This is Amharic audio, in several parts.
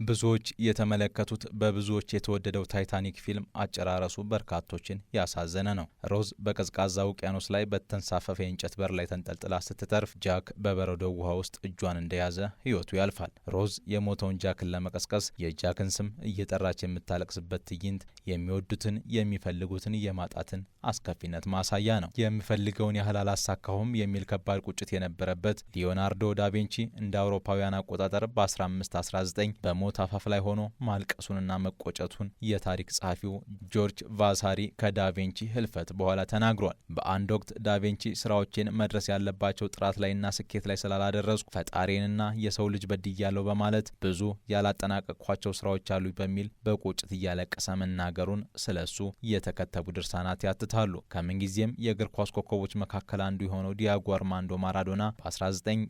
ብዙዎች የተመለከቱት በብዙዎች የተወደደው ታይታኒክ ፊልም አጨራረሱ በርካቶችን ያሳዘነ ነው። ሮዝ በቀዝቃዛ ውቅያኖስ ላይ በተንሳፈፈ የእንጨት በር ላይ ተንጠልጥላ ስትተርፍ፣ ጃክ በበረዶው ውሃ ውስጥ እጇን እንደያዘ ሕይወቱ ያልፋል። ሮዝ የሞተውን ጃክን ለመቀስቀስ የጃክን ስም እየጠራች የምታለቅስበት ትዕይንት የሚወዱትን የሚፈልጉትን የማጣትን አስከፊነት ማሳያ ነው። የምፈልገውን ያህል አላሳካሁም የሚል ከባድ ቁጭት የነበረበት ሊዮናርዶ ዳቪንቺ እንደ አውሮፓውያን አቆጣጠር በ1519 በሞት አፋፍ ላይ ሆኖ ማልቀሱንና መቆጨቱን የታሪክ ጸሐፊው ጆርጅ ቫሳሪ ከዳቪንቺ ህልፈት በኋላ ተናግሯል። በአንድ ወቅት ዳቪንቺ ስራዎቼን መድረስ ያለባቸው ጥራት ላይና ስኬት ላይ ስላላደረስኩ ፈጣሪንና የሰው ልጅ በድያለሁ በማለት ብዙ ያላጠናቀቅኳቸው ስራዎች አሉ በሚል በቁጭት እያለቀሰ መናገሩን ስለሱ የተከተቡ ድርሳናት ያትታሉ። ከምንጊዜም የእግር ኳስ ኮከቦች መካከል አንዱ የሆነው ዲያጎ አርማንዶ ማራዶና በ1990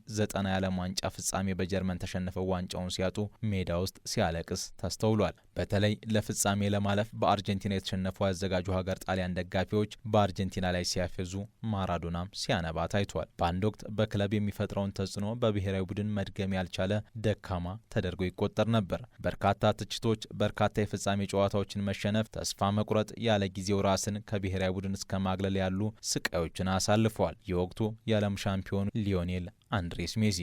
የዓለም ዋንጫ ፍጻሜ በጀርመን ተሸንፈው ዋንጫውን ሲያጡ ሜዳ ውስጥ ሲያለቅስ ተስተውሏል። በተለይ ለፍጻሜ ለማለፍ በአርጀንቲና የተሸነፉ ያዘጋጁ ሀገር ጣሊያን ደጋፊዎች በአርጀንቲና ላይ ሲያፌዙ ማራዶናም ሲያነባ ታይቷል። በአንድ ወቅት በክለብ የሚፈጥረውን ተጽዕኖ በብሔራዊ ቡድን መድገም ያልቻለ ደካማ ተደርጎ ይቆጠር ነበር። በርካታ ትችቶች፣ በርካታ የፍጻሜ ጨዋታዎችን መሸነፍ፣ ተስፋ መቁረጥ፣ ያለ ጊዜው ራስን ከብሔራዊ ቡድን እስከ ማግለል ያሉ ስቃዮችን አሳልፈዋል። የወቅቱ የዓለም ሻምፒዮን ሊዮኔል አንድሬስ ሜሲ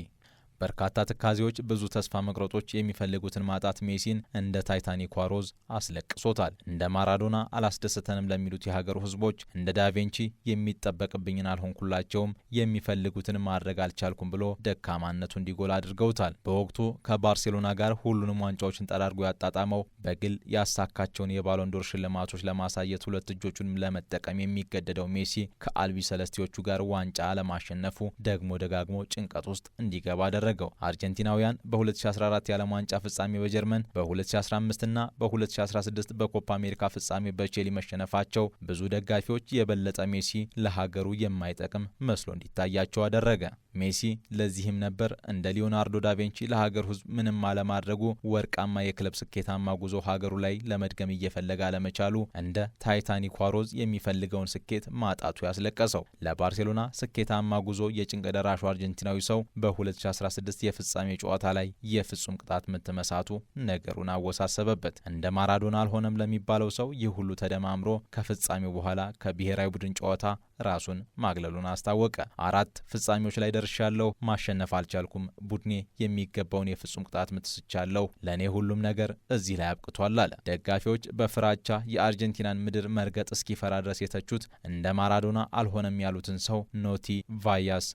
በርካታ ትካዜዎች፣ ብዙ ተስፋ መቁረጦች፣ የሚፈልጉትን ማጣት ሜሲን እንደ ታይታኒኳ ሮዝ አስለቅሶታል። እንደ ማራዶና አላስደሰተንም ለሚሉት የሀገሩ ሕዝቦች እንደ ዳቪንቺ የሚጠበቅብኝን አልሆንኩላቸውም፣ የሚፈልጉትን ማድረግ አልቻልኩም ብሎ ደካማነቱ እንዲጎላ አድርገውታል። በወቅቱ ከባርሴሎና ጋር ሁሉንም ዋንጫዎችን ጠራርጎ ያጣጣመው በግል ያሳካቸውን የባሎንዶር ሽልማቶች ለማሳየት ሁለት እጆቹንም ለመጠቀም የሚገደደው ሜሲ ከአልቢ ሰለስቴዎቹ ጋር ዋንጫ ለማሸነፉ ደግሞ ደጋግሞ ጭንቀት ውስጥ እንዲገባ አደረገ። አርጀንቲናውያን በ2014 የዓለም ዋንጫ ፍጻሜ በጀርመን በ2015 እና በ2016 በኮፓ አሜሪካ ፍጻሜ በቼሊ መሸነፋቸው ብዙ ደጋፊዎች የበለጠ ሜሲ ለሀገሩ የማይጠቅም መስሎ እንዲታያቸው አደረገ። ሜሲ ለዚህም ነበር እንደ ሊዮናርዶ ዳቪንቺ ለሀገሩ ሕዝብ ምንም አለማድረጉ፣ ወርቃማ የክለብ ስኬታማ ጉዞ ሀገሩ ላይ ለመድገም እየፈለገ አለመቻሉ፣ እንደ ታይታኒኳ ሮዝ የሚፈልገውን ስኬት ማጣቱ ያስለቀሰው። ለባርሴሎና ስኬታማ ጉዞ የጭንቅ ደራሹ አርጀንቲናዊ ሰው በ2016 የፍጻሜ ጨዋታ ላይ የፍጹም ቅጣት ምት መሳቱ ነገሩን አወሳሰበበት። እንደ ማራዶና አልሆነም ለሚባለው ሰው ይህ ሁሉ ተደማምሮ ከፍጻሜው በኋላ ከብሔራዊ ቡድን ጨዋታ ራሱን ማግለሉን አስታወቀ። 4 ፍጻሜዎች ላይ ደርሻለሁ፣ ማሸነፍ አልቻልኩም፣ ቡድኔ የሚገባውን የፍጹም ቅጣት ምት ስቻለሁ፣ ለእኔ ሁሉም ነገር እዚህ ላይ አብቅቷል አለ። ደጋፊዎች በፍራቻ የአርጀንቲናን ምድር መርገጥ እስኪፈራ ድረስ የተቹት እንደ ማራዶና አልሆነም ያሉትን ሰው ኖቲ ቫያስ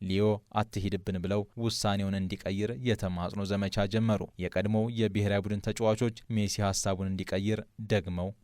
ሊዮ አትሂድብን ብለው ውሳኔውን እንዲቀይር የተማጽኖ ዘመቻ ጀመሩ። የቀድሞው የብሔራዊ ቡድን ተጫዋቾች ሜሲ ሀሳቡን እንዲቀይር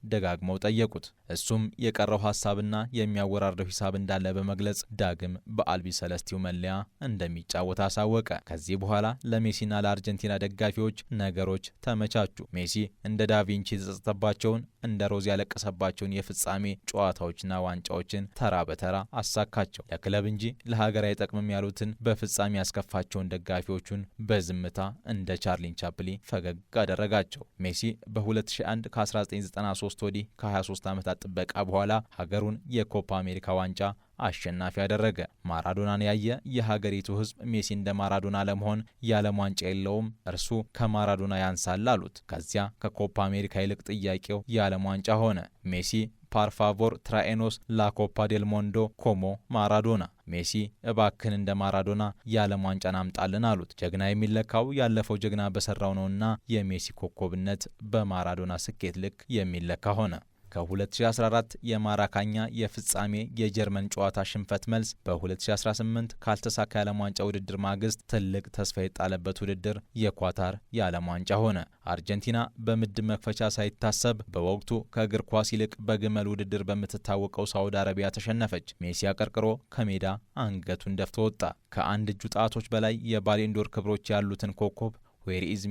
ደጋግመው ጠየቁት። እሱም የቀረው ሀሳብና የሚያወራርደው ሂሳብ እንዳለ በመግለጽ ዳግም በአልቢ ሰለስቲው መለያ እንደሚጫወት አሳወቀ። ከዚህ በኋላ ለሜሲና ለአርጀንቲና ደጋፊዎች ነገሮች ተመቻቹ። ሜሲ እንደ ዳቪንቺ የተጸጸተባቸውን እንደ ሮዝ ያለቀሰባቸውን የፍጻሜ ጨዋታዎችና ዋንጫዎችን ተራ በተራ አሳካቸው። ለክለብ እንጂ ለሀገር አይጠቅምም ያሉትን በፍጻሜ ያስከፋቸውን ደጋፊዎቹን በዝምታ እንደ ቻርሊን ቻፕሊ ፈገግ አደረጋቸው። ሜሲ በ2001 ከ1993 ወዲህ ከ23 ዓመታት ጥበቃ በኋላ ሀገሩን የኮፓ አሜሪካ ዋንጫ አሸናፊ ያደረገ። ማራዶናን ያየ የሀገሪቱ ሕዝብ ሜሲ እንደ ማራዶና ለመሆን የዓለም ዋንጫ የለውም፣ እርሱ ከማራዶና ያንሳል አሉት። ከዚያ ከኮፓ አሜሪካ ይልቅ ጥያቄው የዓለም ዋንጫ ሆነ። ሜሲ ፓርፋቮር ትራኤኖስ ላኮፓ ዴል ሞንዶ ኮሞ ማራዶና፣ ሜሲ እባክን እንደ ማራዶና የዓለም ዋንጫን አምጣልን አሉት። ጀግና የሚለካው ያለፈው ጀግና በሰራው ነውና የሜሲ ኮከብነት በማራዶና ስኬት ልክ የሚለካ ሆነ። ከ2014 የማራካኛ የፍጻሜ የጀርመን ጨዋታ ሽንፈት መልስ በ2018 ካልተሳካ የዓለም ዋንጫ ውድድር ማግስት ትልቅ ተስፋ የጣለበት ውድድር የኳታር የዓለም ዋንጫ ሆነ። አርጀንቲና በምድብ መክፈቻ ሳይታሰብ በወቅቱ ከእግር ኳስ ይልቅ በግመል ውድድር በምትታወቀው ሳውዲ አረቢያ ተሸነፈች። ሜሲ አቀርቅሮ ከሜዳ አንገቱን ደፍቶ ወጣ። ከአንድ እጁ ጣቶች በላይ የባሎንዶር ክብሮች ያሉትን ኮከብ ዌር ኢዝ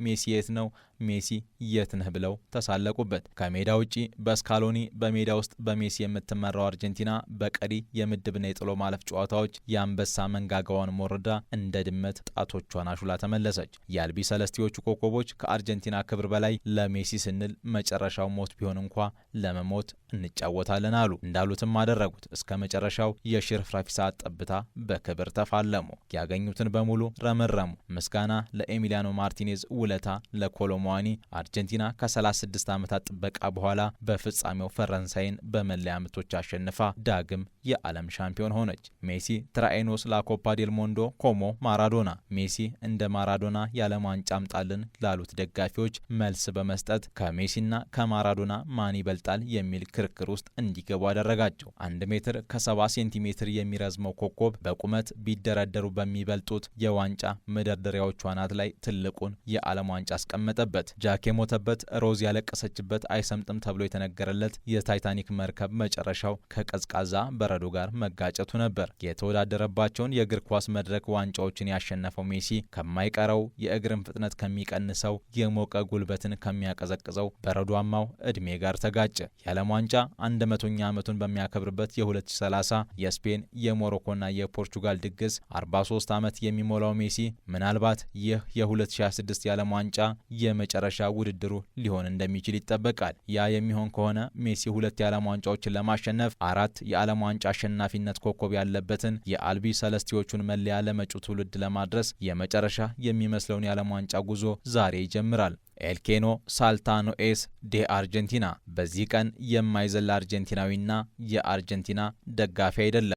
ሜሲ የት ነው? ሜሲ የት ነህ ብለው ተሳለቁበት። ከሜዳ ውጪ በስካሎኒ በሜዳ ውስጥ በሜሲ የምትመራው አርጀንቲና በቀሪ የምድብና የጥሎ ማለፍ ጨዋታዎች የአንበሳ መንጋጋዋን ሞርዳ እንደ ድመት ጣቶቿን አሹላ ተመለሰች። የአልቢ ሰለስቲዎቹ ኮከቦች ከአርጀንቲና ክብር በላይ ለሜሲ ስንል መጨረሻው ሞት ቢሆን እንኳ ለመሞት እንጫወታለን አሉ። እንዳሉትም አደረጉት። እስከ መጨረሻው የሽርፍራፊ ሰዓት ጠብታ በክብር ተፋለሙ። ያገኙትን በሙሉ ረመረሙ። ምስጋና ለኤሚሊያኖ ማርቲኔዝ፣ ውለታ ለኮሎሙዋኒ። አርጀንቲና ከ36 ዓመታት ጥበቃ በኋላ በፍጻሜው ፈረንሳይን በመለያ ምቶች አሸንፋ ዳግም የዓለም ሻምፒዮን ሆነች። ሜሲ ትራኤኖስ ላኮፓ ዴል ሞንዶ ኮሞ ማራዶና። ሜሲ እንደ ማራዶና የዓለም ዋንጫ አምጣልን ላሉት ደጋፊዎች መልስ በመስጠት ከሜሲና ከማራዶና ማን ይበልጣል የሚል ክርክር ውስጥ እንዲገቡ አደረጋቸው። 1 ሜትር ከ70 ሴንቲሜትር የሚረዝመው ኮከብ በቁመት ቢደረደሩ በሚበልጡት የዋንጫ መደርደሪያዎቹ አናት ላይ ትልቁን የዓለም ዋንጫ አስቀመጠበት። ጃክ የሞተበት፣ ሮዝ ያለቀሰችበት፣ አይሰምጥም ተብሎ የተነገረለት የታይታኒክ መርከብ መጨረሻው ከቀዝቃዛ በረዶ ጋር መጋጨቱ ነበር። የተወዳደረባቸውን የእግር ኳስ መድረክ ዋንጫዎችን ያሸነፈው ሜሲ ከማይቀረው የእግርን ፍጥነት ከሚቀንሰው የሞቀ ጉልበትን ከሚያቀዘቅዘው በረዷማው ዕድሜ ጋር ተጋጨ። የዓለም ዋንጫ 100ኛ ዓመቱን በሚያከብርበት የ2030 የስፔን የሞሮኮና የፖርቹጋል ድግስ 43 ዓመት የሚሞላው ሜሲ ምናልባት ይህ የ2026 የዓለም ዋንጫ የመጨረሻ ውድድሩ ሊሆን እንደሚችል ይጠበቃል። ያ የሚሆን ከሆነ ሜሲ 2 የዓለም ዋንጫዎችን ለማሸነፍ 4 የዓለም ዋንጫ አሸናፊነት ኮከብ ያለበትን የአልቢ ሰለስቲዎቹን መለያ ለመጪው ትውልድ ለማድረስ የመጨረሻ የሚመስለውን የዓለም ዋንጫ ጉዞ ዛሬ ይጀምራል። ኤልኬኖ ሳልታኖ ኤስ ዴ አርጀንቲና። በዚህ ቀን የማይዘል አርጀንቲናዊና የአርጀንቲና ደጋፊ አይደለም።